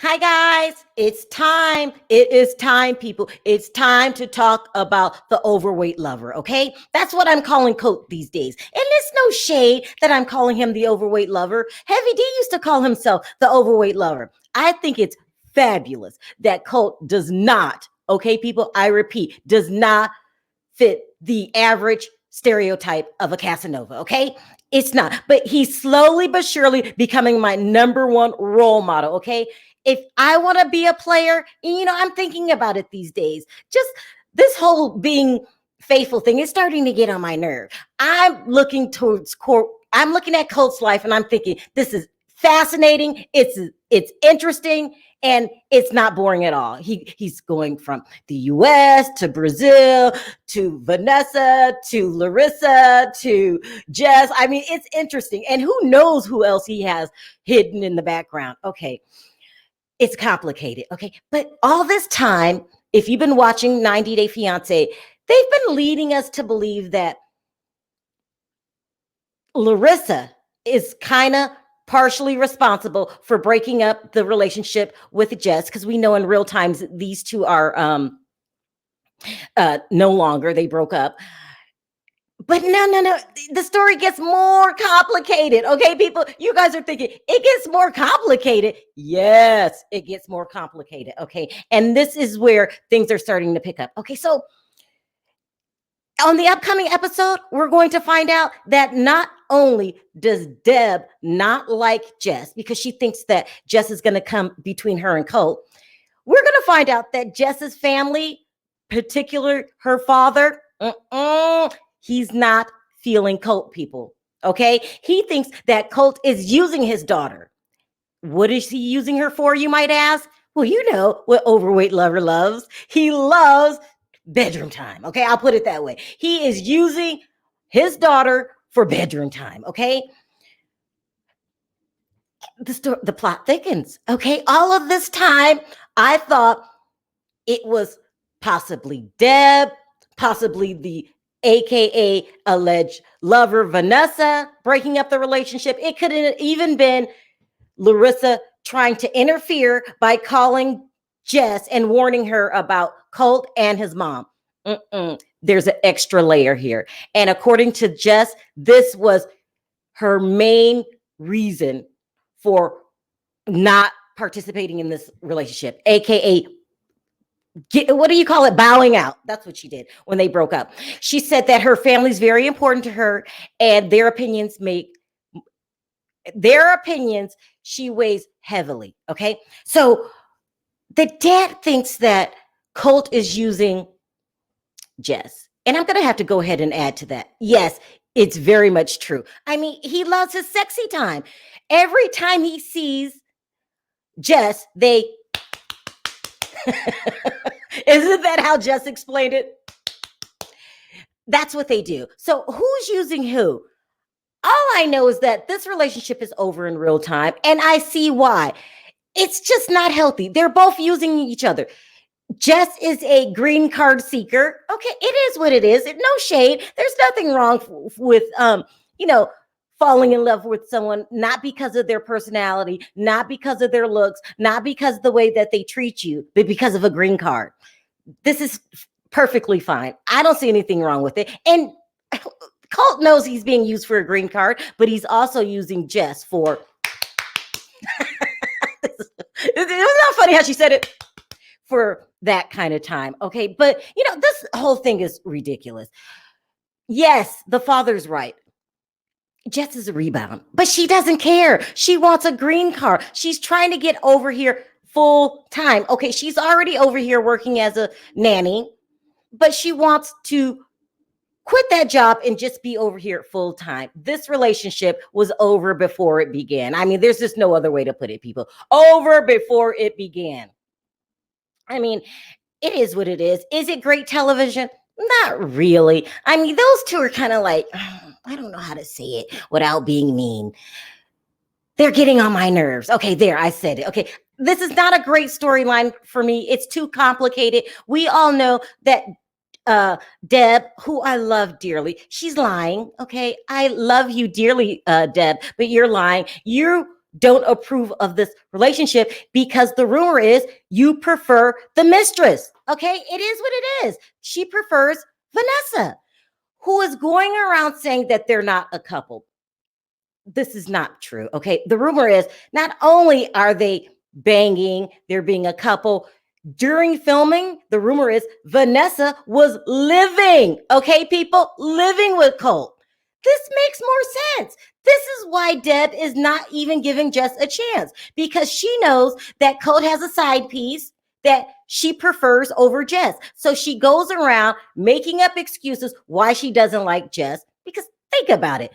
Hi, guys. It's time. It is time, people. It's time to talk about the overweight lover, okay? That's what I'm calling Colt these days. And it's no shade that I'm calling him the overweight lover. Heavy D used to call himself the overweight lover. I think it's fabulous that Colt does not, okay, people? I repeat, does not fit the average stereotype of a Casanova, okay? It's not. But he's slowly but surely becoming my number one role model, okay? If I want to be a player, I'm thinking about it these days. Just this whole being faithful thing is starting to get on my nerve. I'm looking at Colt's life and I'm thinking this is fascinating. It's interesting and it's not boring at all. He's going from the US to Brazil to Vanessa to Larissa to Jess. I mean, it's interesting. And who knows who else he has hidden in the background. Okay. It's complicated. Okay. But all this time, if you've been watching 90 Day Fiance, they've been leading us to believe that Larissa is kind of partially responsible for breaking up the relationship with Jess, because we know in real times these two are no longer, they broke up. But no. The story gets more complicated. Okay, people, you guys are thinking it gets more complicated. Yes, it gets more complicated. Okay. And this is where things are starting to pick up. Okay. So on the upcoming episode, we're going to find out that not only does Deb not like Jess because she thinks that Jess is going to come between her and Colt, we're going to find out that Jess's family, particular her father, he's not feeling Colt, people. Okay. He thinks that Colt is using his daughter. What is he using her for, you might ask? Well, you know what overweight lover loves. He loves bedroom time. Okay. I'll put it that way. He is using his daughter for bedroom time. Okay. The plot thickens. Okay. All of this time, I thought it was possibly Deb, possibly the AKA alleged lover Vanessa breaking up the relationship. It could have even been Larissa trying to interfere by calling Jess and warning her about Colt and his mom. There's an extra layer here. And according to Jess, this was her main reason for not participating in this relationship, AKA what do you call it? Bowing out. That's what she did when they broke up. She said that her family's very important to her and their opinions she weighs heavily. Okay. So the dad thinks that Colt is using Jess. And I'm going to have to go ahead and add to that. Yes, it's very much true. I mean, he loves his sexy time. Every time he sees Jess, they isn't that how Jess explained it? That's what they do. So who's using who? All I know is that this relationship is over in real time, and I see why. It's just not healthy. They're both using each other. Jess is a green card seeker. Okay, it is what it is. No shade. There's nothing wrong with falling in love with someone, not because of their personality, not because of their looks, not because of the way that they treat you, but because of a green card. This is perfectly fine. I don't see anything wrong with it. And Colt knows he's being used for a green card, but he's also using Jess for. It was not funny how she said it. For that kind of time. Okay. But, this whole thing is ridiculous. Yes, the father's right. Jess is a rebound, but she doesn't care. She wants a green card. She's trying to get over here full time. Okay. She's already over here working as a nanny, but she wants to quit that job and just be over here full time. This relationship was over before it began. I mean, there's just no other way to put it, people. Over before it began. I mean, it is what it is. Is it great television? Not really. I mean, those two are kind of like, I don't know how to say it without being mean. They're getting on my nerves. Okay, there, I said it. Okay, this is not a great storyline for me. It's too complicated. We all know that Deb, who I love dearly, she's lying. Okay, I love you dearly, Deb, but you're lying. You don't approve of this relationship because the rumor is you prefer the mistress. Okay, it is what it is. She prefers Vanessa, who is going around saying that they're not a couple. This is not true. Okay, the rumor is not only are they banging, they're being a couple. During filming, the rumor is Vanessa was living, okay, people, living with Colt. This makes more sense. This is why Deb is not even giving Jess a chance, because she knows that Colt has a side piece that she prefers over Jess. So she goes around making up excuses why she doesn't like Jess, because think about it.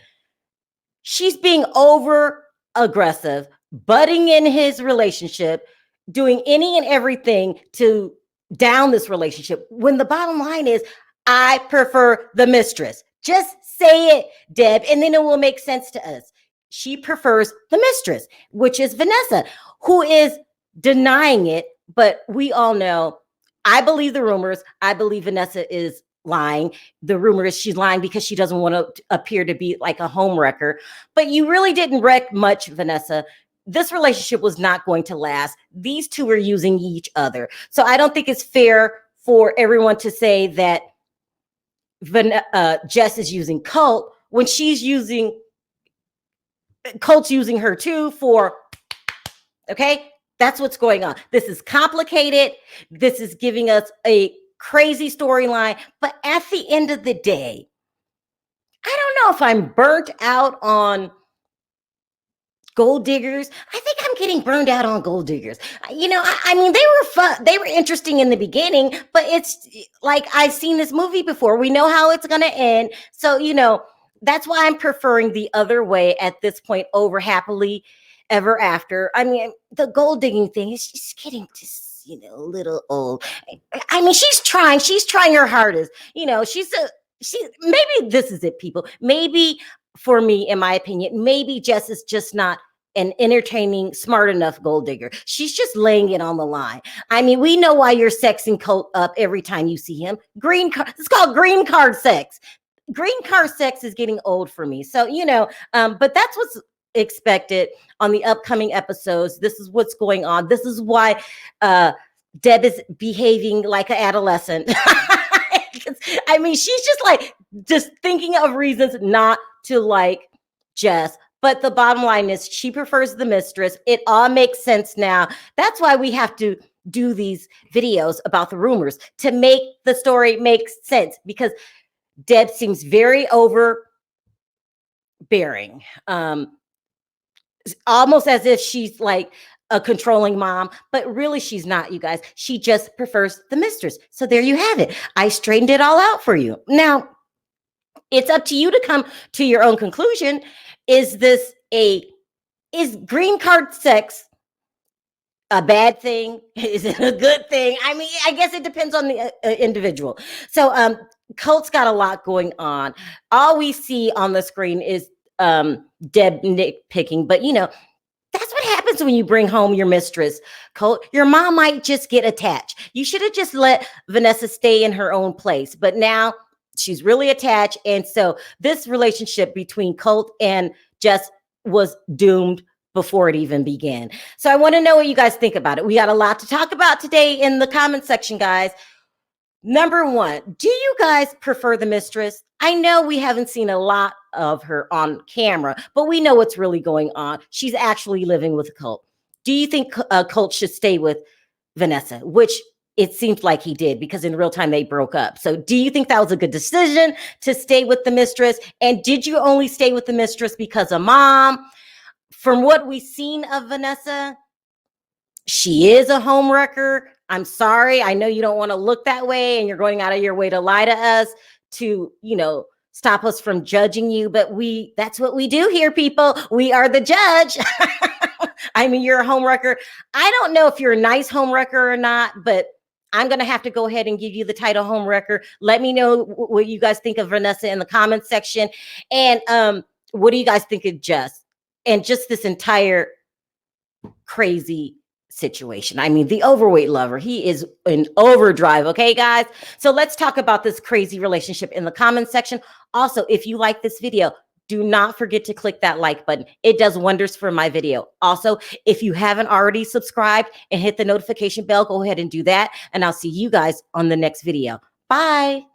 She's being over aggressive, butting in his relationship, doing any and everything to down this relationship, when the bottom line is, I prefer the mistress. Just say it, Deb, and then it will make sense to us. She prefers the mistress, which is Vanessa, who is denying it. But we all know, I believe the rumors. I believe Vanessa is lying. The rumor is she's lying because she doesn't want to appear to be like a home wrecker. But you really didn't wreck much, Vanessa. This relationship was not going to last. These two are using each other. So I don't think it's fair for everyone to say that Jess is using Colt when she's using Colt's using her too for, okay? That's what's going on. This is complicated. This is giving us a crazy storyline. But at the end of the day, I don't know if I'm burnt out on gold diggers. I think I'm getting burned out on gold diggers. You know, I mean, they were fun. They were interesting in the beginning, but it's like, I've seen this movie before. We know how it's going to end. So, you know, that's why I'm preferring the other way at this point over happily ever after. I mean, the gold digging thing is just getting just, you know, a little old. I mean, she's trying her hardest. You know, maybe this is it, people. Maybe for me, in my opinion, maybe Jess is just not an entertaining, smart enough gold digger. She's just laying it on the line. I mean, we know why you're sexing Colt up every time you see him. It's called green card sex. Green card sex is getting old for me. So, you know, but that's what's expected on the upcoming episodes. This is what's going on. This is why Deb is behaving like an adolescent. I mean, she's just thinking of reasons not to like Jess. But the bottom line is she prefers the mistress. It all makes sense now. That's why we have to do these videos about the rumors, to make the story make sense, because Deb seems very overbearing, almost as if she's like a controlling mom, but really she's not, you guys. She just prefers the mistress. So there you have it. I straightened it all out for you. Now, it's up to you to come to your own conclusion. Is green card sex a bad thing? Is it a good thing? I mean, I guess it depends on the individual. So Colt's got a lot going on. All we see on the screen is Deb nitpicking, but you know, that's what happens when you bring home your mistress, Colt. Your mom might just get attached. You should have just let Vanessa stay in her own place, but now she's really attached. And so this relationship between Colt and Jess was doomed before it even began. So I want to know what you guys think about it. We got a lot to talk about today in the comment section, guys. Number one, do you guys prefer the mistress? I know we haven't seen a lot of her on camera, but we know what's really going on. She's actually living with Colt. Do you think Colt should stay with Vanessa? Which it seems like he did, because in real time they broke up. So do you think that was a good decision to stay with the mistress? And did you only stay with the mistress because of mom? From what we've seen of Vanessa, she is a home wrecker. I'm sorry. I know you don't want to look that way, and you're going out of your way to lie to us to, you know, stop us from judging you. But that's what we do here, people. We are the judge. I mean, you're a home wrecker. I don't know if you're a nice home wrecker or not, but I'm going to have to go ahead and give you the title home wrecker. Let me know what you guys think of Vanessa in the comment section. And what do you guys think of Jess and just this entire crazy situation? I mean, the overweight lover, he is in overdrive. Okay, guys. So let's talk about this crazy relationship in the comment section. Also, if you like this video, do not forget to click that like button. It does wonders for my video. Also, if you haven't already subscribed and hit the notification bell, go ahead and do that. And I'll see you guys on the next video. Bye.